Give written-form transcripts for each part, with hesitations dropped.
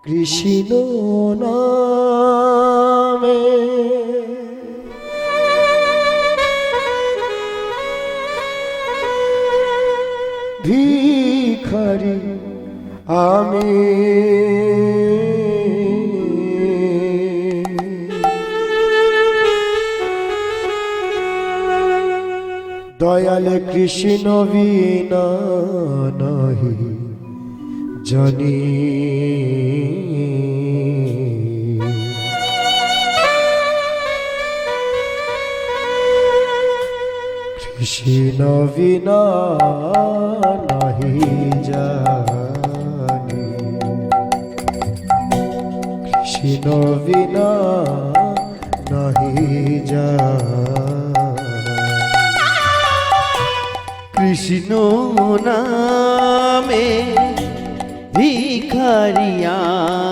কৃষ্ণ নামে ভিখারি আমি দয়াল কৃষ্ণ বিনা নাহি জানি কৃষ্ণ বিনা নাহি জানি কৃষ্ণ বিনা নাহি জানি কৃষ্ণ নামে ভিখারি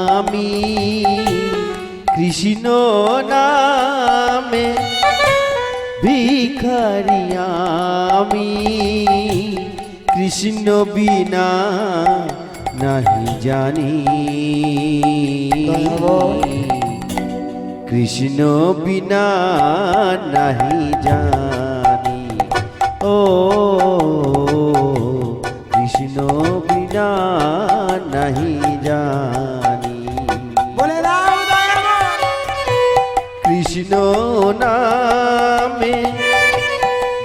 আমি কৃষ্ণ নামে ভিখারি আমি কৃষ্ণ বিনা নাহি জানি কৃষ্ণ বিনা নাহি জানি ও কৃষ্ণ বিনা নাহি জানি বলে দাও কৃষ্ণ নামে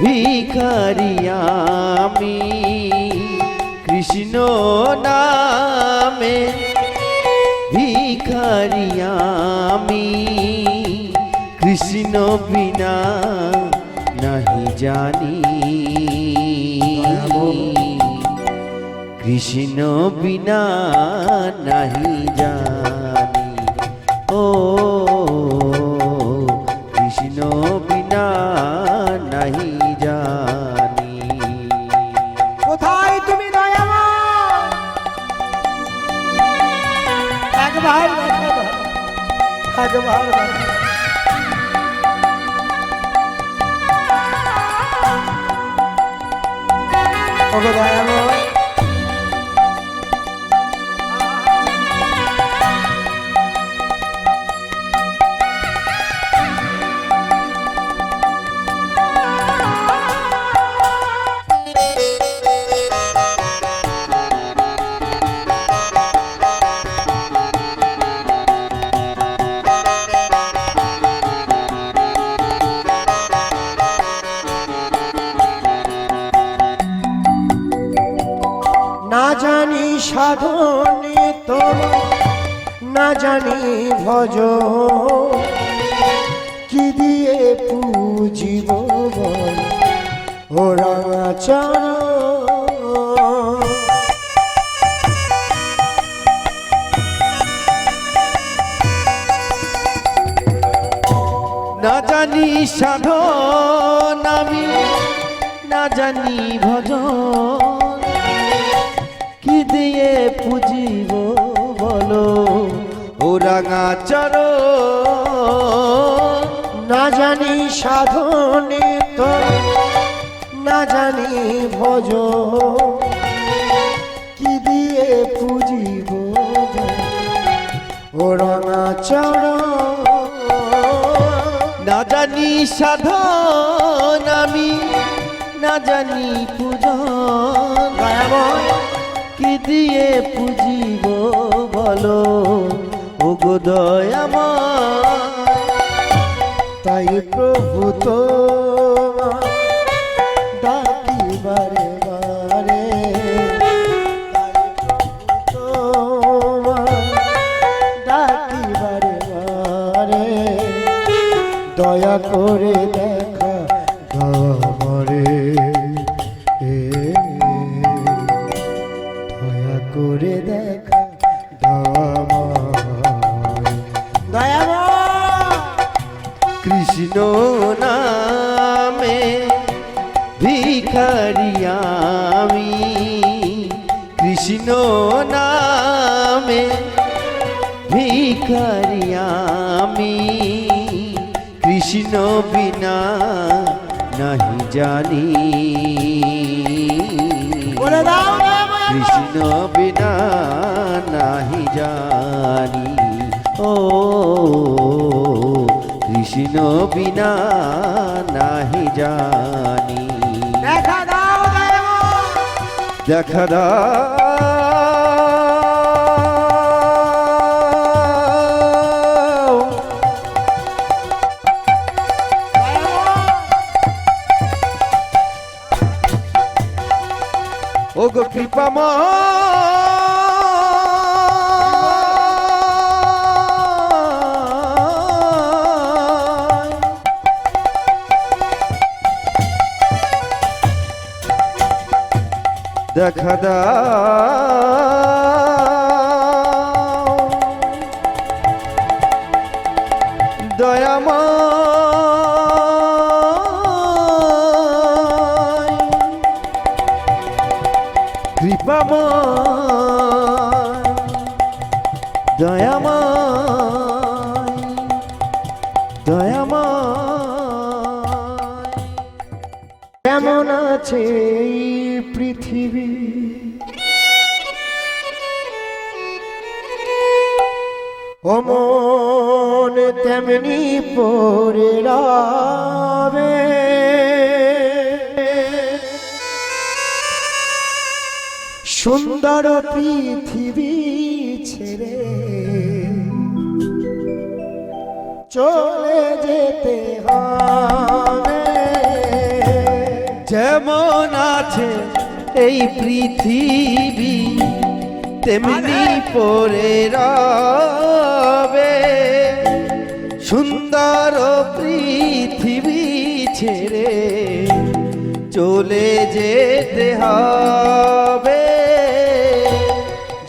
ভিখারি আমি কৃষ্ণ নামে ভিখারি আমি কৃষ্ণ বিনা নাহি জানি কৃষ্ণ বিনা নাহি জানি ও কৃষ্ণ বিনা নাহি জানি কোথায় তুমি দয়াময় একবার একবার ওগো দয়াময় না জানি সাধনে তোমার না জানি ভজ কি দিয়ে পুজিব বল ও রাঙাচরণ না জানি সাধন আমি না জানি ভজন কি দিয়ে পুজিব বলো ও রাঙাচরণ না জানি সাধনে তো না জানি ভজ কি দিয়ে পুজিব ও রাঙাচরণ না জানি সাধন আমি না জানি পূজন কি দিয়ে পুজিব বলো ও গো দয়াময় তাই প্রভু তো ডাকি বারে বারে তাই প্রভু তো ডাকি বারে বারে দয়া করে দেখা দামরে দয়া করে দেখা কৃষ্ণ নামে ভিখারি আমি কৃষ্ণ নামে ভিখারি আমি কৃষ্ণ বিনা নাহি জানি বলে দাও কৃষ্ণ বিনা নাহি জানি জানি ও কৃষ্ণ বিনা নাহি জানি দেখা দাও দেখা দাও ও গো দেখা দাও দয়াময় কৃপাময় দয়াময় দয়াময় কেমন আছে এই পৃথিবী অমন তেমনি পড়ে রবে সুন্দর পৃথিবী ছেড়ে চলে যেতে হবে যেমন আছে এই পৃথিবী তেমনি পড়ে রবে সুন্দর পৃথিবী ছেড়ে চলে যেতে হবে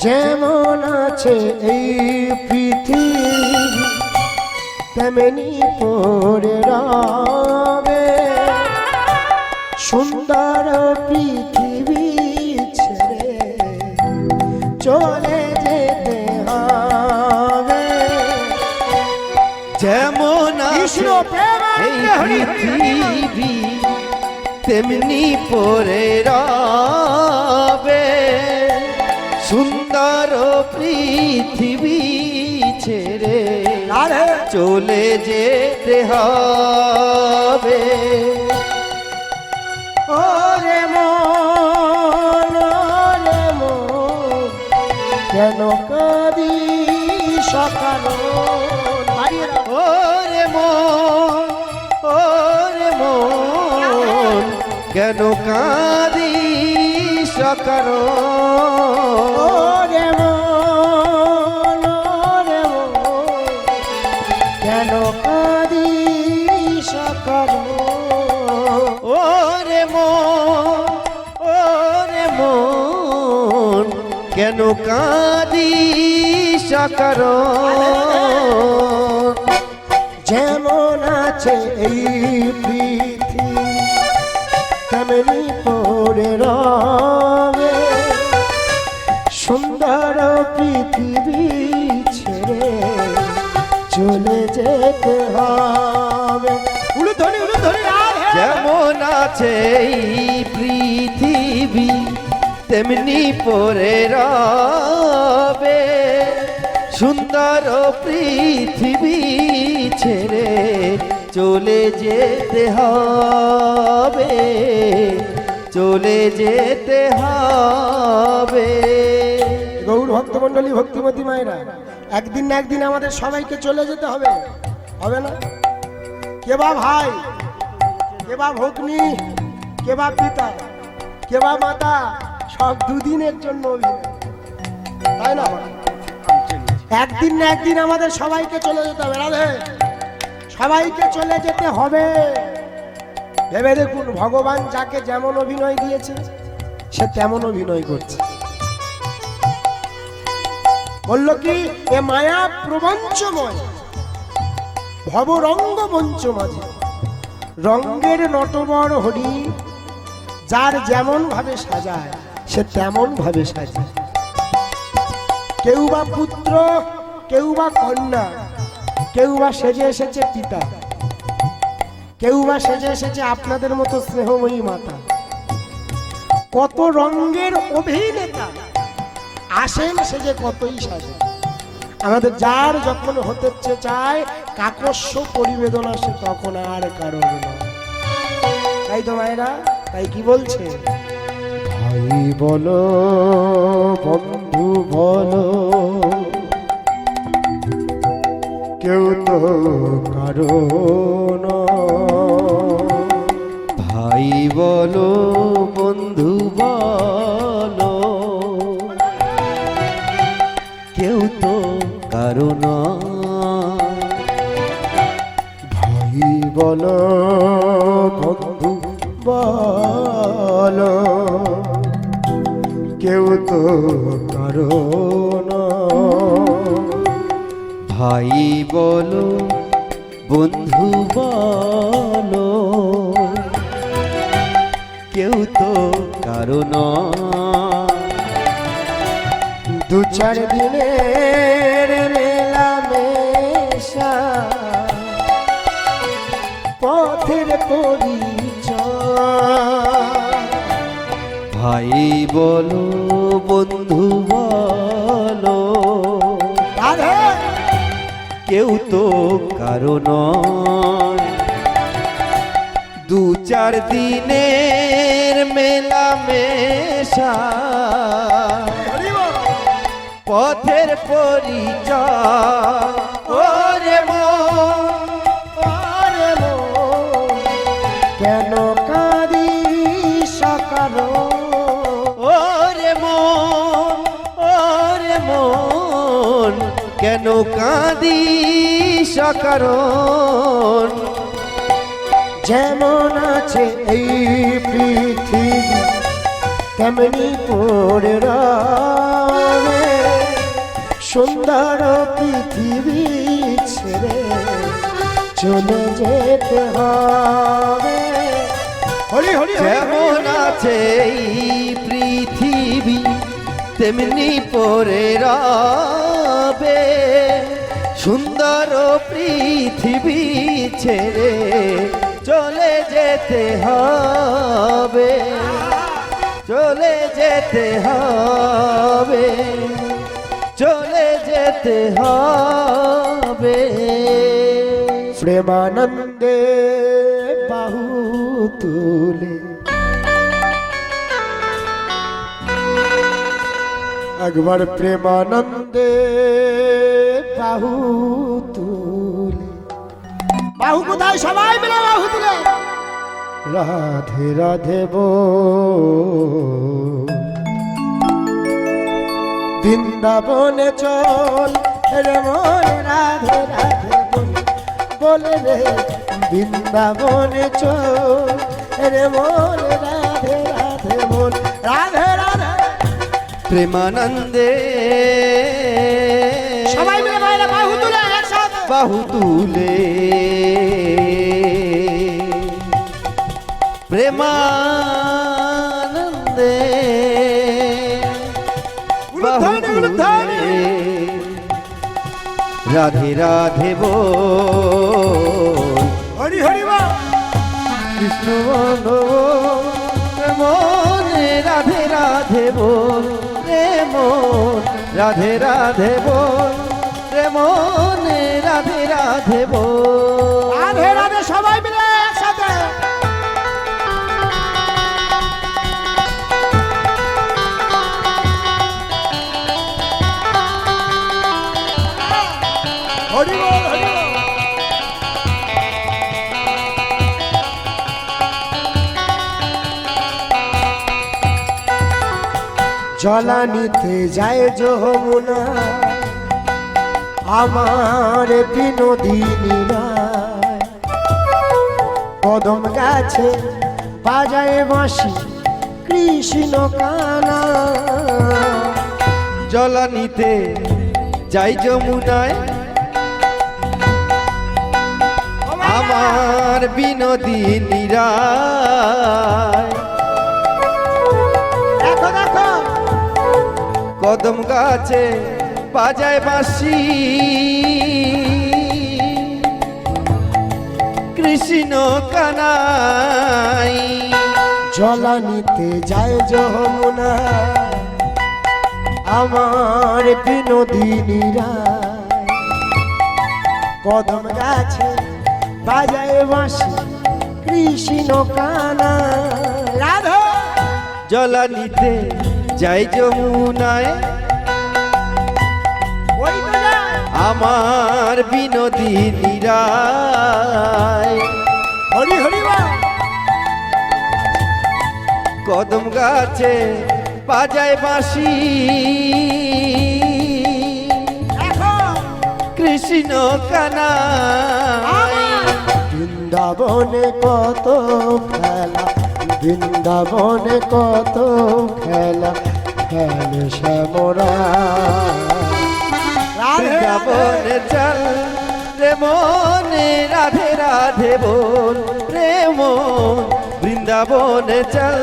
যেমন আছে এই পৃথিবী তেমনি পড়ে রবে সুন্দর পৃথিবী ছেড়ে চলে যেতে হবে যেমন আছে এই পৃথিবী তেমনি পড়ে রবে সুন্দর পৃথিবী ছেড়ে চলে যেতে হবে ওরে মন কেন কাঁদি সকাল ওরে মন কেন কাঁদি সকাল ওরে মন কেন কাঁদি সকাল ওরে মন কেন কাঁদি সকাল যেমন আছে এই পৃথিবী তেমনি পড়ে রবে সুন্দর পৃথিবী ছেড়ে চলে যেতে হবে যেমন আছে এই পৃথিবী তেমনি পড়ে রবে সুন্দর পৃথিবী ছেড়ে চলে যেতে হবে চলে যেতে হবে গৌর ভক্তমণ্ডলী ভক্তিমতী মায়েরা একদিন না একদিন আমাদের সবাইকে চলে যেতে হবে হবে না কে বা ভাই কে বা ভগ্নী কে বা পিতা কে বা মাতা সব দুদিনের জন্য অভিনয় তাই না একদিন না একদিন আমাদের সবাইকে চলে যেতে হবে রাধে সবাইকে চলে যেতে হবে ভেবে দেখুন ভগবান যাকে যেমন অভিনয় দিয়েছে সে তেমন অভিনয় করছে বলল কি এ মায়া প্রবঞ্চময় ভবরঙ্গ মঞ্চ মাঝে রঙ্গের নটবর হরি যার যেমন ভাবে সাজায় সে তেমন ভাবে সাজায় কেউ বা পুত্র কেউ বা কন্যা কেউ বা সেজে এসেছে পিতা কেউ বা সেজে এসেছে আপনাদের মতো স্নেহময়ী মাতা কত রঙ্গের অভিনেতা আসেন সেজে কতই সাজে আমাদের যার যখন হতে চায় কাকস্য পরিবেদন আসে তখন আর কারণ নয়। তাই তো মায়েরা, তাই কি বলছে? ভাই বলো বন্ধু বলো, কেউ তো কারণ। ভাই বলো বন্ধু বলো, কেউ তো কারণ। ভাই বলো বন্ধু বলো, কেউ তো কারণ। ভাই বলো বন্ধু বলো, কেউ তো কারণ। দু চার দিনের মেলামেশা, পথের পরিচয়। ভাই বলো বন্ধু বলো, রাধে কেউ তো কারণ। দু চার দিনের মেলামেশা, পথের পরিচয়। ওরে মন, ওরে মন, কেন কাঁদি সকাল? ওরে মন, ওরে মন, কেন কাঁদি সকারণ। যেমন আছে এই পৃথিবী তেমনি পড়ে রবে, সুন্দর পৃথিবী ছেড়ে চলে যেতে হবে। হরি হরি যেমন আছে এই পৃথিবী তেমনি পড়ে রবে, সুন্দর পৃথিবী ছেড়ে চলে যেতে হবে, চলে যেতে হবে, চলে যেতে হবে। প্রেমানন্দে বাহু তুলে একবার প্রেমানন্দে বাহু তুলে, বাহু কোথায়? সবাই মিলে বাহু তুলে রাধে রাধে বল, বৃন্দাবনে চল রে মন, রাধে রাধে বল, বলে রে বৃন্দাবনে চল রে মন, রাধে রাধে বল, রাধে রাধে। প্রেমানন্দে সবাই মিলে বাইরে বাহু তুলে একসাথে বাহু তুলে, প্রেমানন্দে বাহু তুলে, রাধে রাধে বল, হরি হরি বল, কৃষ্ণ বল মনে, রাধে রাধে বল রে মন, রাধে রাধে বল রে মনে, রাধে রাধে বল। রাধে রাধে সবাই মিলে একসাথে। হরি বল হরি বল। জলানিতে যায় যমুনা, আমার বিনোদিনী রায়, কদম গাছে বাজায় বাঁশি কৃষ্ণ কানা। জলানিতে যাই যমুনায়, আমার বিনোদিনী রায়, দেখো দেখো কদম গাছে বাজায় বাঁশি কৃষ্ণ কানাই। জলানিতে যায় যমুনা, আমার বিনোদিনী রায়, কদম গাছে বাজায় বাঁশি কৃষ্ণ কানা রাধা জলা নিতে যাই যমুনায় ওই তো যায়। আমার বিনোদিনী রায় হরি হরি বল। কদম গাছে বাজায় বাঁশি এখন কৃষ্ণ কানা বৃন্দাবনে কত খেলা, বৃন্দাবনে কত খেলা, খেলে শ্যামরা বৃন্দাবনে চল রে মনে রাধে রাধে বল রে মন বৃন্দাবনে চল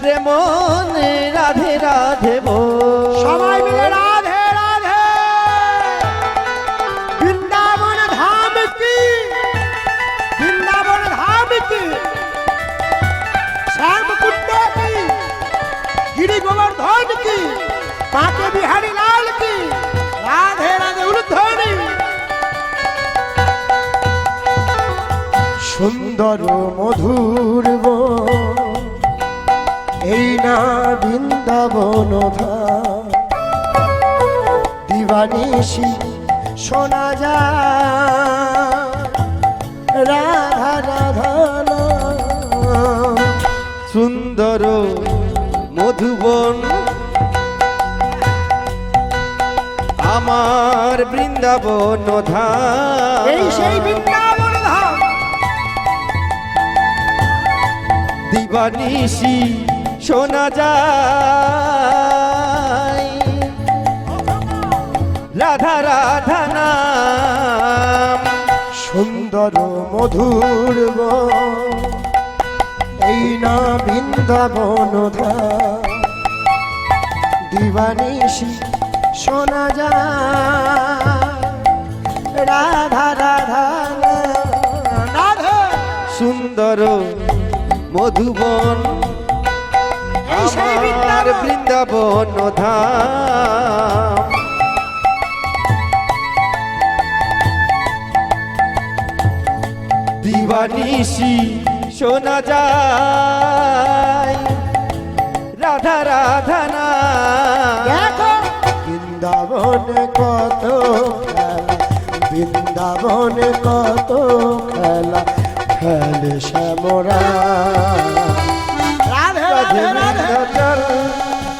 রে মনে রাধে রাধে বল সবাই মিলে রাধে রাধে। বৃন্দাবন ধাম কি, বৃন্দাবন ধাম কি, শ্যামকুণ্ড কি, গিরি গোবর্ধন কি, বাঁকে বিহারী লাল কি, রাধে রাধে উলুধ্বনি। সুন্দর মধুর বন, এই না বৃন্দাবন ধাম, দিবানিশি শোনা যায় রাধা রাধা নাম। সুন্দর মধুবন আমার বৃন্দাবন ধাম এই সেই বৃন্দাবন ধাম, দিবানিশি শোনা যায় রাধা রাধা নাম সুন্দর মধুর বন, এই না বৃন্দাবন ধাম, দিবানিশি শোনা যায় রাধা রাধা নাম। রাধা সুন্দর মধুবন এই সেই আমার বৃন্দাবন। বৃন্দাবন ধাম দিবানিশি শোনা যায় রাধা রাধা নাম দেখো বৃন্দাবনে কত খেলা, বৃন্দাবনে কত খেলা, খেলে শ্যামরা রাধে রাধে রাধে রাধে। চল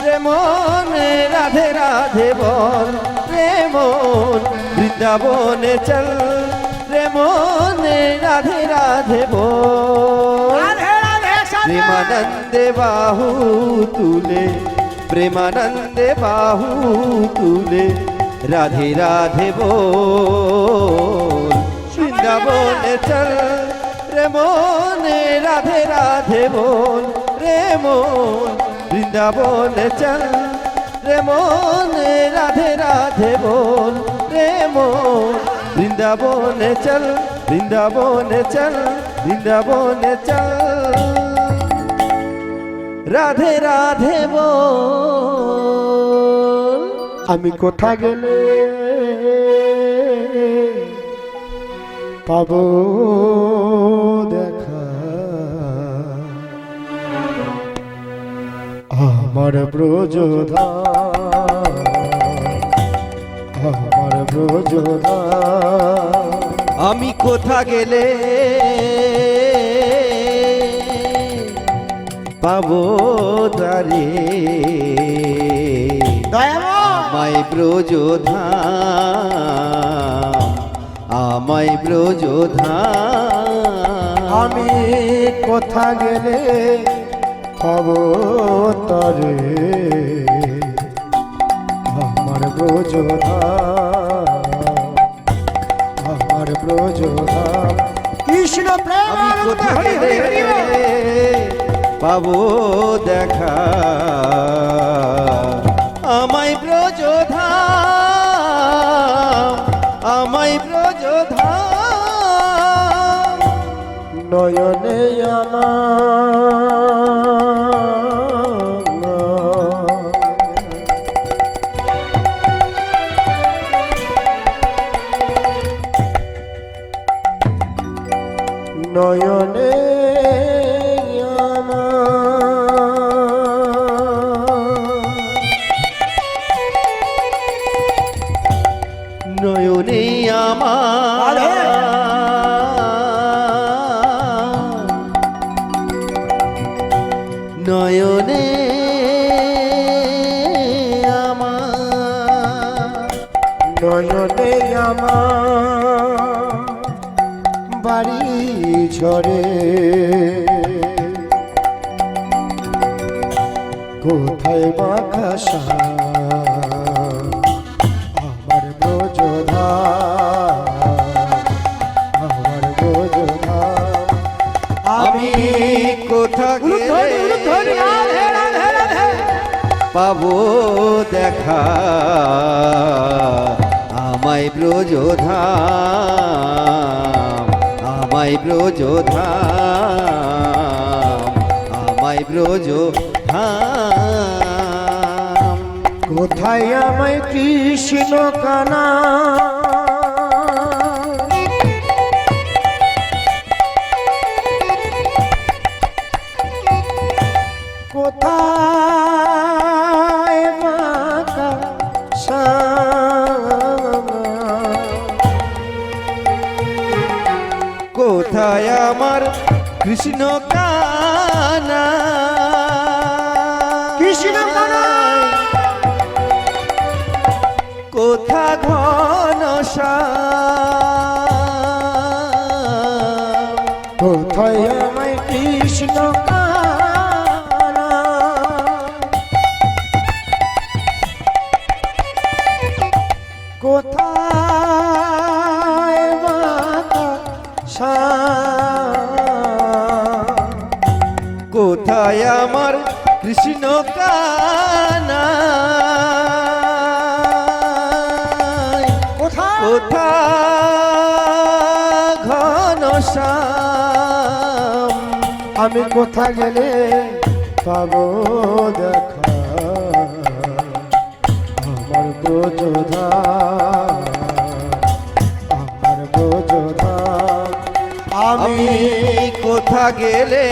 রে মনে রাধে রাধে বল রে মন বৃন্দাবনে চল রে মনে রাধে রাধে বল রাধে রাধে সাধে। প্রেমানন্দে বাহু তুলে প্রেমানন্দে বাহু তুলে রাধে রাধে বল বৃন্দাবনে চল রে মনে রাধে রাধে বল রে মন বৃন্দাবনে চল রে মনে রাধে রাধে বল রে মন বৃন্দাবনে চল বৃন্দাবনে চল বৃন্দাবনে চল রাধে রাধে বল আমি কোথা গেলে পাবো দেখা, আমার ব্রজধাম, আমার ব্রজধাম। আমি কোথা গেলে পাবো তারে আমায় ব্রজধাম আমায় ব্রজধাম আমি কোথা গেলে খবর তরে আমার ব্রজধাম, আমার ব্রজধাম। কৃষ্ণ প্রেম আমি কোথা গেলে পাবো দেখা আমায় ব্রজধাম আমায় ব্রজধাম নয়নে আমার নয়নে নয়নে আমার নয়নে আমার নয়নে আমার বাড়ি ঝরে কোথায় বাকাশা আমার ব্রজধা আমার ব্রজধা আমি কোথা গেলে পাবো দেখা আমায় ব্রজধাম আমায় ব্রজধাম আমায় ব্রজধাম কোথায় আমায় কৃষ্ণ কানা কোথায় বাঁকা শ্যামা? কোথায় আমার কৃষ্ণ কানা কৃষ্ণ কানা কোথা ঘন কোথায় আমায় কৃষ্ণ কানা কোথায় বাঁকা শ্যাম? কোথায় আমার কৃষ্ণ কানা কোথায় কোথা ঘন শ্যাম আমি কোথা গেলে পাবো দেখা আমার ব্রজধা আমার ব্রজধা আমি কোথা গেলে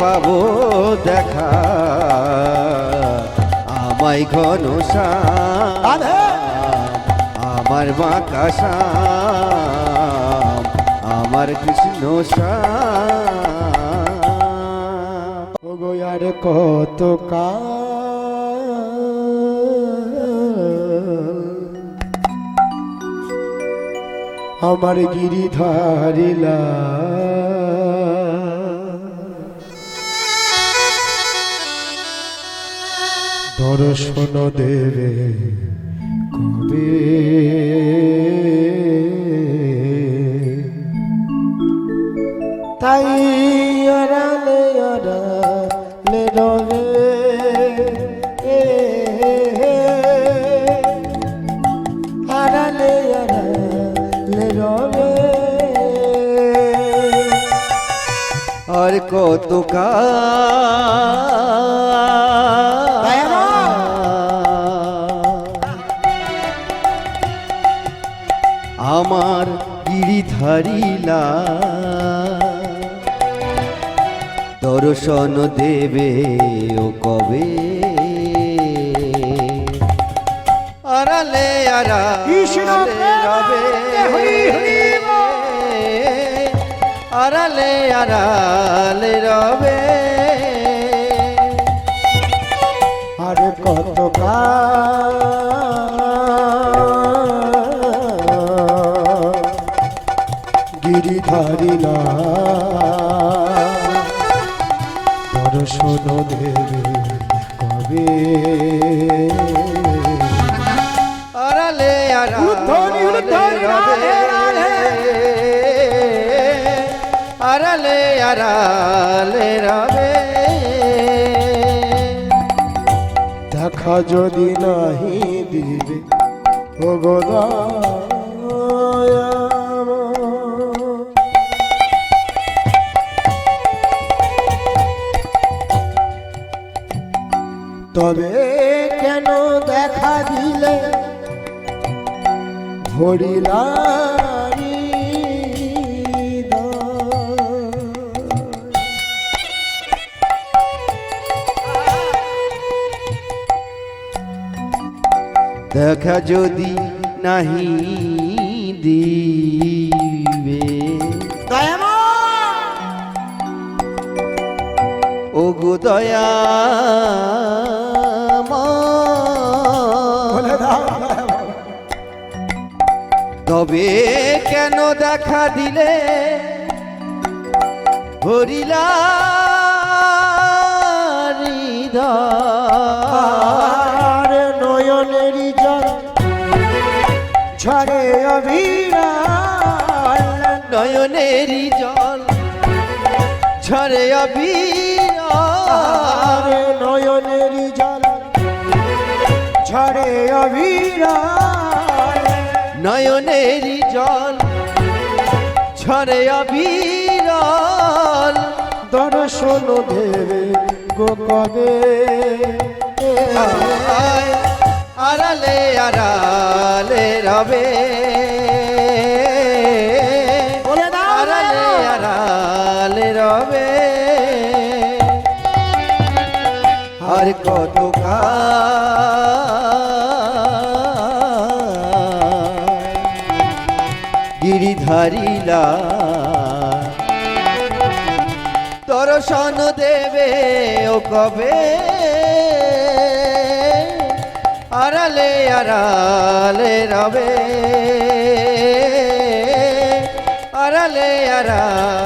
পাবো দেখা আমায় ঘন শ্যাম রাধে! আমার বাঁকা শ্যাম আমার কৃষ্ণ শ্যাম ওগো আর কত আমার গিরিধারিলা দর্শন দেবে কবে তাই আড়ালে আড়ালে রবে আড়ালে আড়ালে রবে আর কত আমার গিরিধারিলা দর্শন দেবে ও কবে আড়ালে কৃষ্ণ আড়ালে রবে আড়ালে আড়ালে রবে আর কত গিরিধারিলা দর্শন দেবে কবে আড়ালে উলুধ্বনি, উলুধ্বনি, রাধে, রাধে। আড়ালে আড়ালে রবে দেখা যদি নাহি দিবে ও তবে কেন দেখা দিলে ভরিলারি দেখা যদি নাহি দিবে ও গো দয়া বলে দাও তবে কেন দেখা দিলে হরিলা আর নয়নেরই জল ঝরে অভিরাল নয়নেরই জল ঝরে আর নয়নেরই জল ঝরে অভিরাল নয়নেরই জল ঝরে অবিরল দর্শন দেবে গো কবে আড়ালে আড়ালে রবে বলে দাও আড়ালে আড়ালে রবে আর কত গিরিধারিলা দর্শন দেবে ও কবে আড়ালে আড়ালে রবে আড়ালে আড়ালে